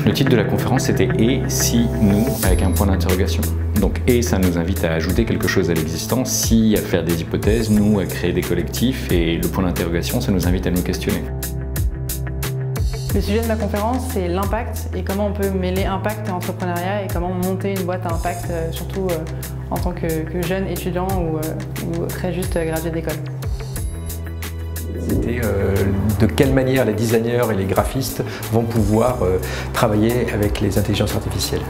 Le titre de la conférence c'était « Et si nous » avec un point d'interrogation. Donc « Et » ça nous invite à ajouter quelque chose à l'existence, « Si » à faire des hypothèses, « Nous » à créer des collectifs et le point d'interrogation ça nous invite à nous questionner. Le sujet de ma conférence c'est l'impact et comment on peut mêler impact et entrepreneuriat et comment monter une boîte à impact, surtout en tant que jeune étudiant ou très juste gradué d'école. C'était de quelle manière les designers et les graphistes vont pouvoir travailler avec les intelligences artificielles.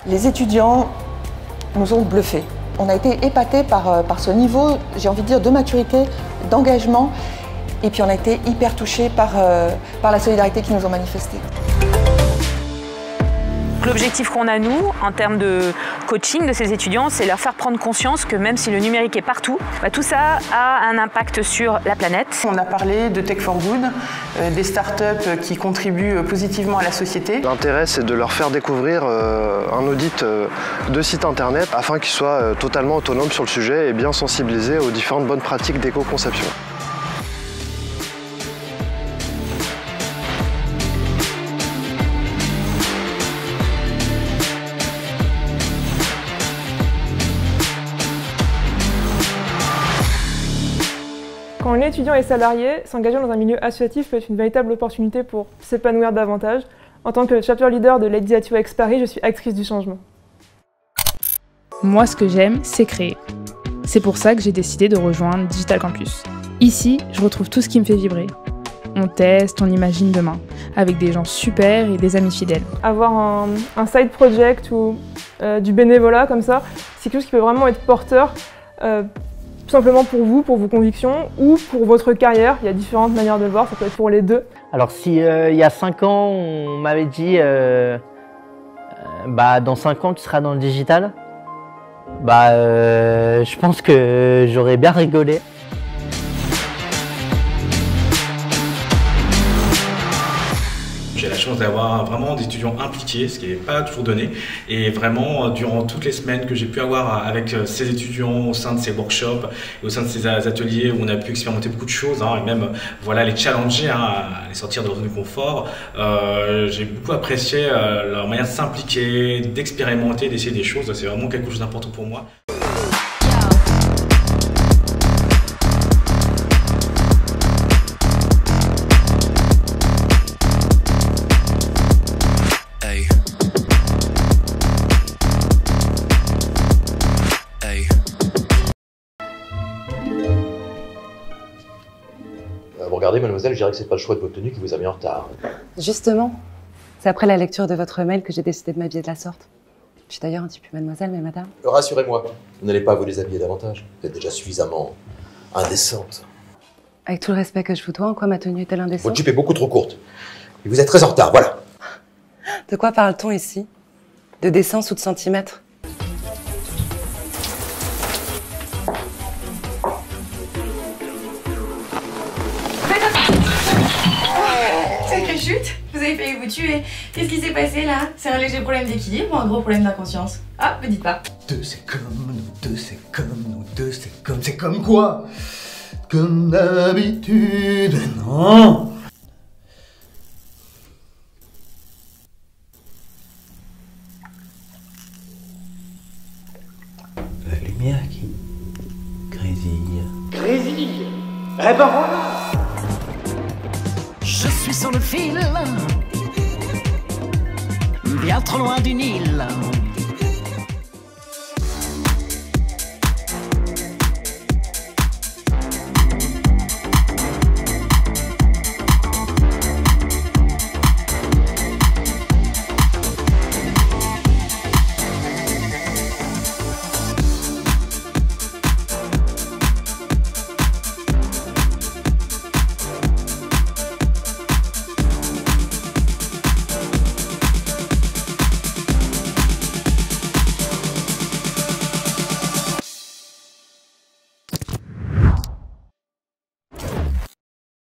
Les étudiants nous ont bluffés. On a été épatés par ce niveau, j'ai envie de dire, de maturité, d'engagement. Et puis on a été hyper touchés par la solidarité qu'ils nous ont manifestée. L'objectif qu'on a, nous, en termes de coaching de ces étudiants, c'est leur faire prendre conscience que même si le numérique est partout, tout ça a un impact sur la planète. On a parlé de Tech for Good, des startups qui contribuent positivement à la société. L'intérêt, c'est de leur faire découvrir un audit de site internet afin qu'ils soient totalement autonomes sur le sujet et bien sensibilisés aux différentes bonnes pratiques d'éco-conception. Quand on est étudiant et salarié, s'engager dans un milieu associatif peut être une véritable opportunité pour s'épanouir davantage. En tant que chapter leader de Ladies at UX Paris, je suis actrice du changement. Moi, ce que j'aime, c'est créer. C'est pour ça que j'ai décidé de rejoindre Digital Campus. Ici, je retrouve tout ce qui me fait vibrer. On teste, on imagine demain, avec des gens super et des amis fidèles. Avoir un side project ou du bénévolat comme ça, c'est quelque chose qui peut vraiment être porteur. Tout simplement pour vos convictions ou pour votre carrière. Il y a différentes manières de le voir, ça peut être pour les deux. Alors si il y a 5 ans, on m'avait dit dans 5 ans tu seras dans le digital, je pense que j'aurais bien rigolé. J'ai la chance d'avoir vraiment des étudiants impliqués, ce qui n'est pas toujours donné. Et vraiment, durant toutes les semaines que j'ai pu avoir avec ces étudiants au sein de ces workshops, et au sein de ces ateliers où on a pu expérimenter beaucoup de choses, et même voilà, les challenger, à les sortir de leur zone de confort, j'ai beaucoup apprécié leur manière de s'impliquer, d'expérimenter, d'essayer des choses. C'est vraiment quelque chose d'important pour moi. Regardez, mademoiselle, je dirais que c'est pas le choix de votre tenue qui vous a mis en retard. Justement, c'est après la lecture de votre mail que j'ai décidé de m'habiller de la sorte. Je suis d'ailleurs un petit peu mademoiselle, mais madame. Rassurez-moi, vous n'allez pas vous déshabiller davantage. Vous êtes déjà suffisamment indécente. Avec tout le respect que je vous dois, en quoi ma tenue est-elle indécente? Votre jupe est beaucoup trop courte. Et vous êtes très en retard, voilà. De quoi parle-t-on ici? De décence ou de centimètres? Sacrée chute, vous avez failli vous tuer. Qu'est-ce qui s'est passé là? C'est un léger problème d'équilibre ou un gros problème d'inconscience? Ah, me dites pas. Deux c'est comme, nous deux c'est comme, nous deux c'est comme quoi? Comme d'habitude, non. La lumière qui grésille. Grésille? Eh ben voilà! Je suis sur le fil, bien trop loin du Nil.